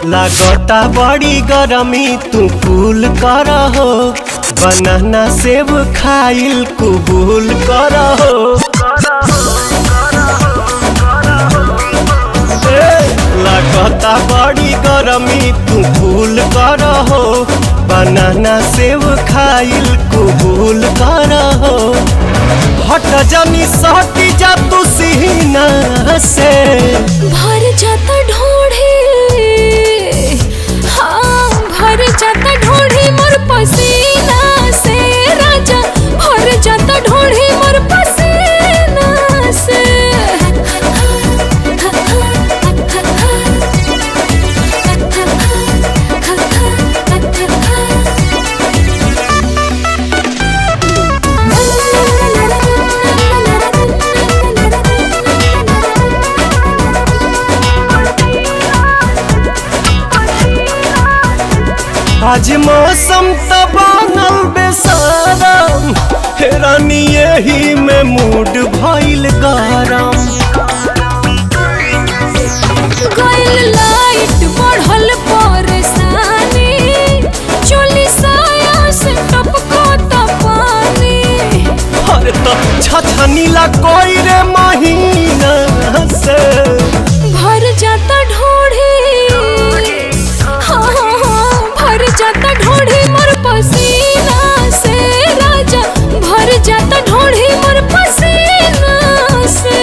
लागता बड़ी गरमी तू कूल कर हो, बनाना सेब खाइल कबूल कर हो। लागता बड़ी गरमी तू कूल कर हो, बनाना सेब खाइल कबूल कर हो। हट जानी सटी जा तू सीना से, भर जाता ढोढ़ी, हाँ भर जाता ढोढ़ी मोर पसीना से राजा, भर जाता ढोढ़ी मोर पसीना से। आज मौसम त बनल बेसारम, रानी यही में मूड भइल गरम। गइल लाइट बढ़ल परेशानी, चोली साया से टपको त पानी। अरे तो छछनीला कोई रे महीना से, भर जाता ढोढ़ी, भर जाता ढोढ़ी मोर पसीना से राजा, भर जाता ढोढ़ी मोर पसीना से।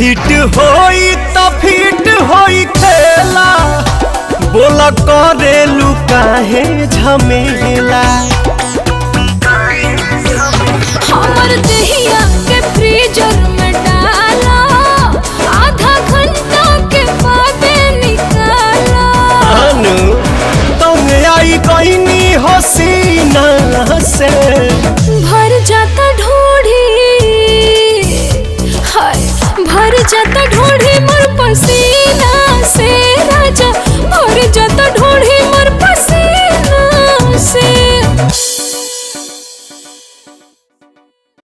हिट होई त फिट होई खेला, बोला करेलू काहे झमेला। हमर दहिया के फ्रीजर में डाला, आधा घंटा के बाद निकाला। अनु तुम आई कहनी हसीना से, भर जाता ढोढ़ी, हाय भर जाता ढोढ़ी मोर पसीना।